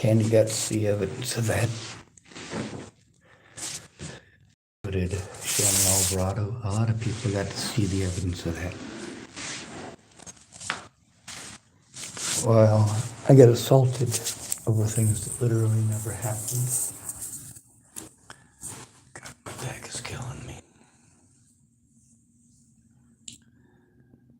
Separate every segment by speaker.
Speaker 1: Candy got to see evidence of that. So did Shannon Alvarado. A lot of people got to see the evidence of that. Well, I get assaulted over things that literally never happened. God, my back is killing me.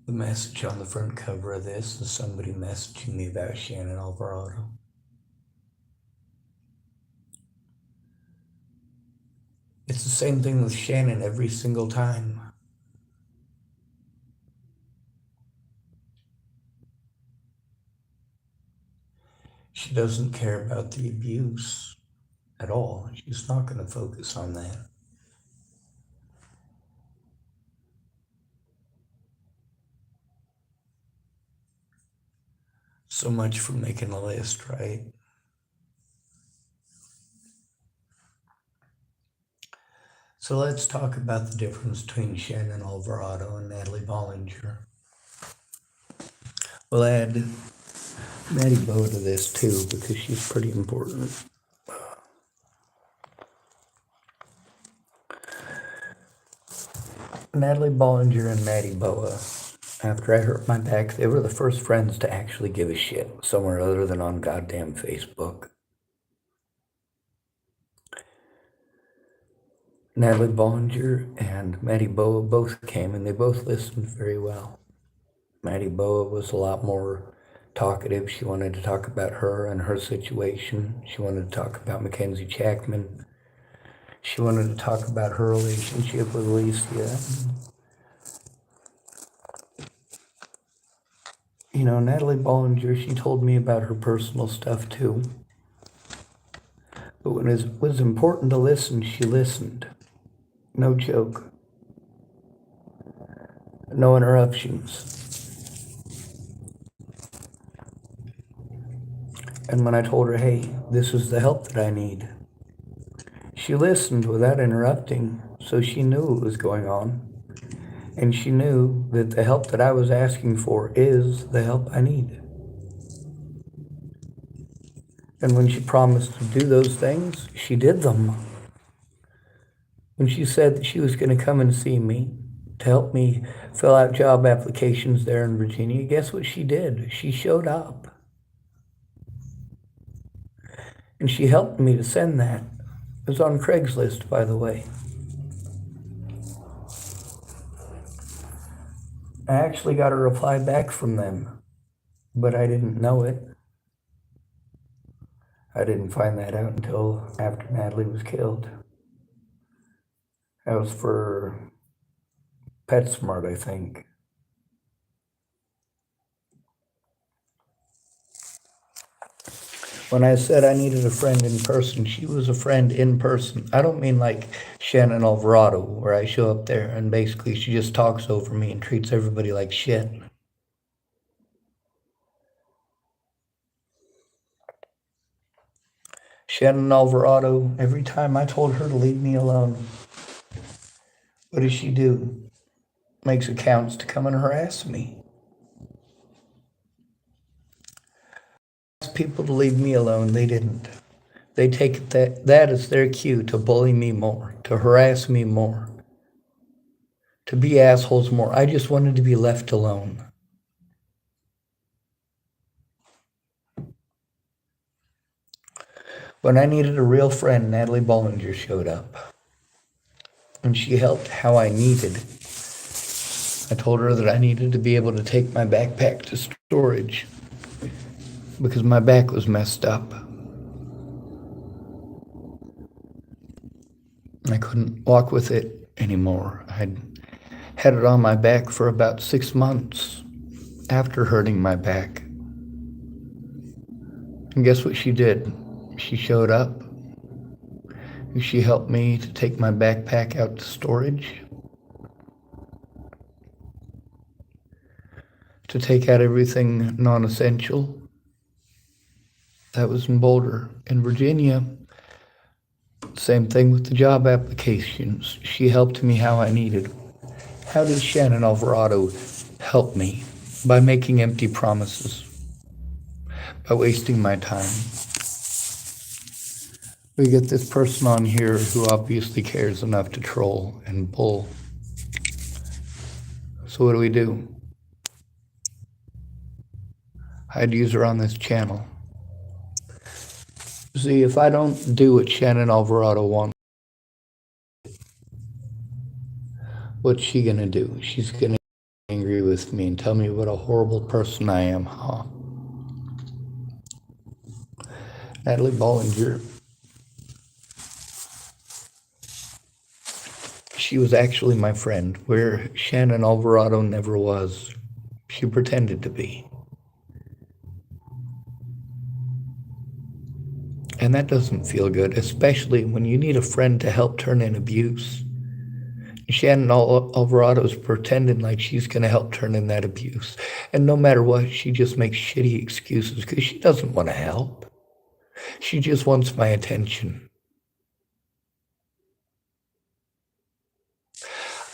Speaker 1: The message on the front cover of this is somebody messaging me about Shannon Alvarado. It's the same thing with Shannon every single time. She doesn't care about the abuse at all. She's not going to focus on that. So much for making a list, right? So let's talk about the difference between Shannon Alvarado and Natalie Bollinger. We'll add Maddie Bow to this too, because she's pretty important. Natalie Bollinger and Maddie Boa, after I hurt my back, they were the first friends to actually give a shit somewhere other than on goddamn Facebook. Natalie Bollinger and Maddie Boa both came, and they both listened very well. Maddie Boa was a lot more talkative. She wanted to talk about her and her situation. She wanted to talk about Mackenzie Chapman. She wanted to talk about her relationship with Alicia. You know, Natalie Bollinger, she told me about her personal stuff too. But when it was important to listen, she listened. No joke. No interruptions. And when I told her, hey, this is the help that I need, she listened without interrupting, so she knew what was going on. And she knew that the help that I was asking for is the help I need. And when she promised to do those things, she did them. When she said that she was going to come and see me to help me fill out job applications there in Virginia, guess what she did? She showed up. And she helped me to send that. It was on Craigslist, by the way. I actually got a reply back from them, but I didn't know it. I didn't find that out until after Natalie was killed. That was for PetSmart, I think. When I said I needed a friend in person, she was a friend in person. I don't mean like Shannon Alvarado, where I show up there and basically she just talks over me and treats everybody like shit. Shannon Alvarado, every time I told her to leave me alone, what does she do? Makes accounts to come and harass me. Asked people to leave me alone, they didn't. They take that as their cue to bully me more, to harass me more, to be assholes more. I just wanted to be left alone. When I needed a real friend, Natalie Bollinger showed up. And she helped how I needed. I told her that I needed to be able to take my backpack to storage because my back was messed up. I couldn't walk with it anymore. I'd had it on my back for about 6 months after hurting my back. And guess what she did? She showed up. She helped me to take my backpack out to storage, to take out everything non-essential. That was in Boulder. In Virginia, same thing with the job applications. She helped me how I needed. How did Shannon Alvarado help me? By making empty promises, by wasting my time. We get this person on here who obviously cares enough to troll and bull. So what do? Hide user on this channel. See, if I don't do what Shannon Alvarado wants, what's she gonna do? She's gonna get angry with me and tell me what a horrible person I am, huh? Natalie Bollinger, she was actually my friend, where Shannon Alvarado never was. She pretended to be. And that doesn't feel good, especially when you need a friend to help turn in abuse. Shannon Alvarado's pretending like she's going to help turn in that abuse. And no matter what, she just makes shitty excuses because she doesn't want to help. She just wants my attention.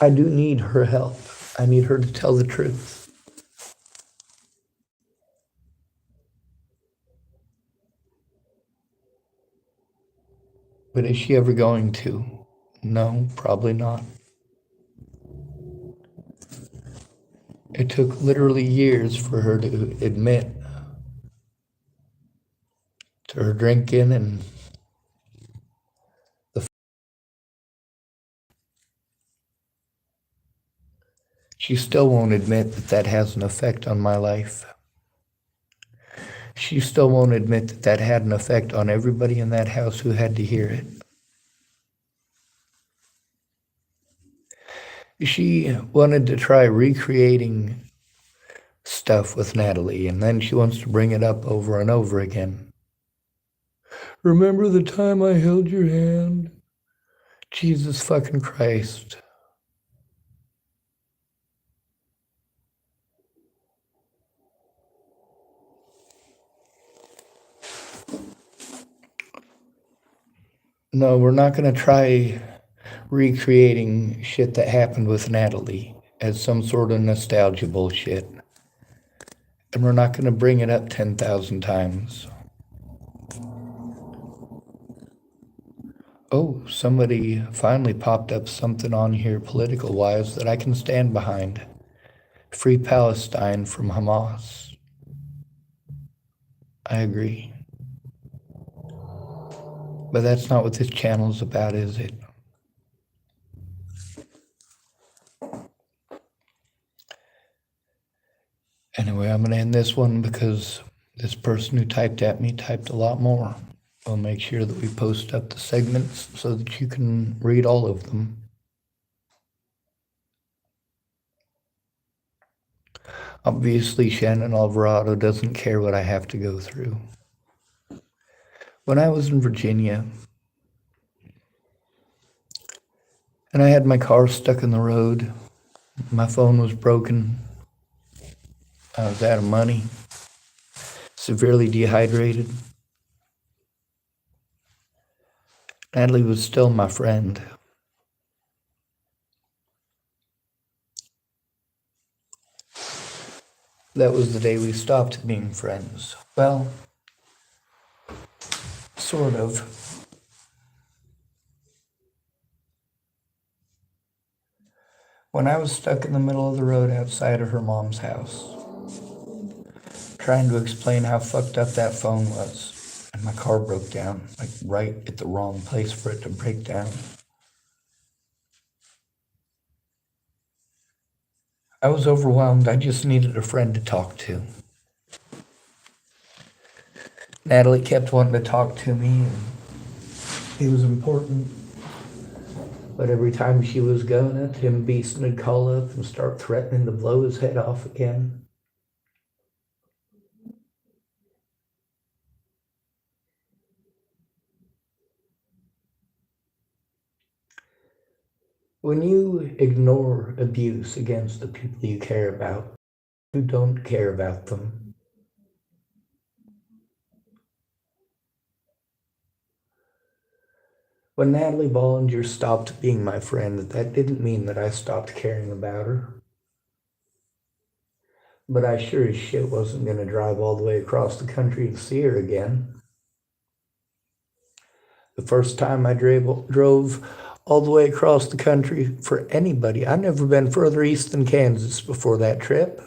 Speaker 1: I do need her help. I need her to tell the truth. But is she ever going to? No, probably not. It took literally years for her to admit to her drinking and she still won't admit that that has an effect on my life. She still won't admit that that had an effect on everybody in that house who had to hear it. She wanted to try recreating stuff with Natalie, and then she wants to bring it up over and over again. Remember the time I held your hand? Jesus fucking Christ. No, we're not going to try recreating shit that happened with Natalie as some sort of nostalgia bullshit. And we're not going to bring it up 10,000 times. Oh, somebody finally popped up something on here political-wise that I can stand behind. Free Palestine from Hamas. I agree. But that's not what this channel's about, is it? Anyway, I'm going to end this one because this person who typed at me typed a lot more. I'll make sure that we post up the segments so that you can read all of them. Obviously, Shannon Alvarado doesn't care what I have to go through. When I was in Virginia, and I had my car stuck in the road, my phone was broken, I was out of money, severely dehydrated. Natalie was still my friend. That was the day we stopped being friends. Well, sort of. When I was stuck in the middle of the road outside of her mom's house, trying to explain how fucked up that phone was, and my car broke down, like right at the wrong place for it to break down. I was overwhelmed. I just needed a friend to talk to. Natalie kept wanting to talk to me, and it was important. But every time she was going, Tim Beeson would call up and start threatening to blow his head off again. When you ignore abuse against the people you care about, who don't care about them, when Natalie Bollinger stopped being my friend, that didn't mean that I stopped caring about her. But I sure as shit wasn't going to drive all the way across the country to see her again. The first time I drove all the way across the country for anybody. I've never been further east than Kansas before that trip,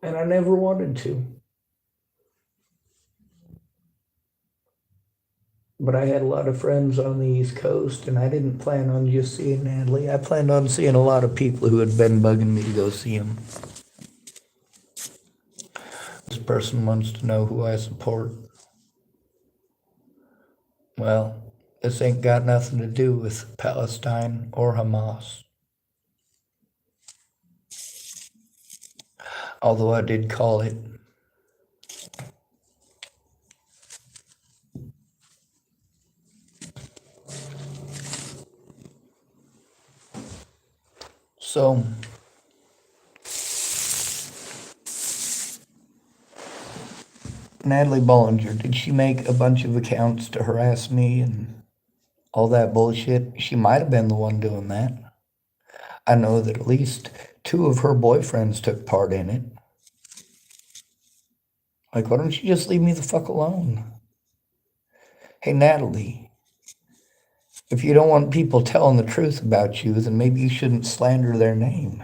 Speaker 1: and I never wanted to. But I had a lot of friends on the East Coast, and I didn't plan on just seeing Natalie. I planned on seeing a lot of people who had been bugging me to go see him. This person wants to know who I support. Well, this ain't got nothing to do with Palestine or Hamas. Although I did call it. So, Natalie Bollinger, did she make a bunch of accounts to harass me and all that bullshit? She might have been the one doing that. I know that at least 2 of her boyfriends took part in it. Like, why don't you just leave me the fuck alone? Hey, Natalie, if you don't want people telling the truth about you, then maybe you shouldn't slander their name.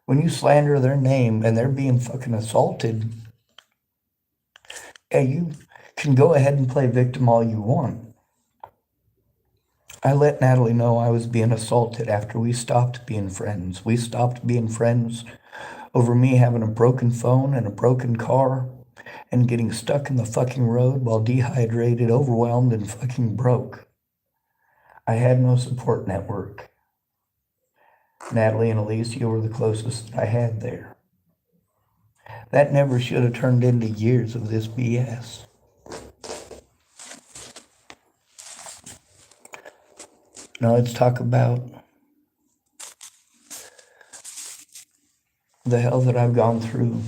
Speaker 1: When you slander their name and they're being fucking assaulted, yeah, you can go ahead and play victim all you want. I let Natalie know I was being assaulted after we stopped being friends. We stopped being friends over me having a broken phone and a broken car and getting stuck in the fucking road while dehydrated, overwhelmed, and fucking broke. I had no support network. Natalie and Alicia were the closest that I had there. That never should have turned into years of this BS. Now let's talk about the hell that I've gone through.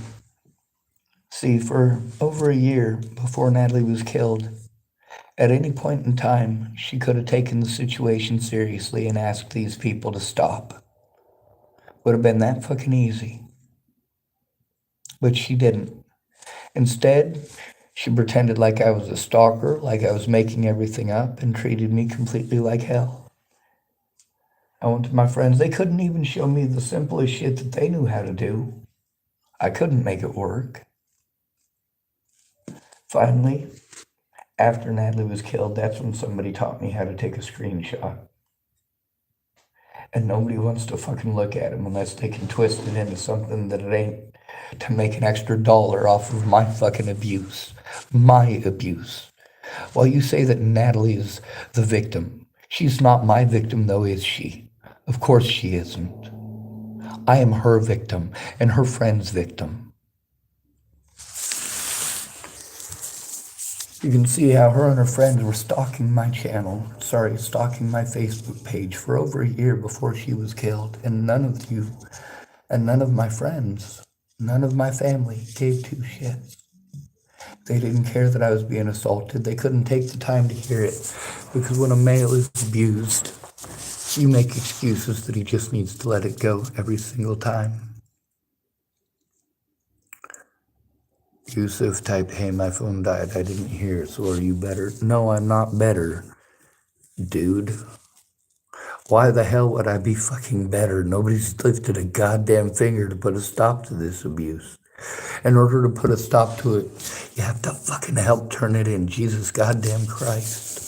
Speaker 1: See, for over a year before Natalie was killed, at any point in time, she could have taken the situation seriously and asked these people to stop. Would have been that fucking easy. But she didn't. Instead, she pretended like I was a stalker, like I was making everything up, and treated me completely like hell. I went to my friends. They couldn't even show me the simplest shit that they knew how to do. I couldn't make it work. Finally, after Natalie was killed, that's when somebody taught me how to take a screenshot. And nobody wants to fucking look at them unless they can twist it into something that it ain't, to make an extra dollar off of my fucking abuse. My abuse. While you say that Natalie is the victim, she's not my victim though, is she? Of course she isn't. I am her victim and her friend's victim. You can see how her and her friends were stalking my stalking my Facebook page for over a year before she was killed. And none of you, and none of my friends, none of my family gave 2 shits. They didn't care that I was being assaulted. They couldn't take the time to hear it. Because when a male is abused, you make excuses that he just needs to let it go every single time. Yusuf typed, hey, my phone died. I didn't hear it, so are you better? No, I'm not better, dude. Why the hell would I be fucking better? Nobody's lifted a goddamn finger to put a stop to this abuse. In order to put a stop to it, you have to fucking help turn it in. Jesus goddamn Christ.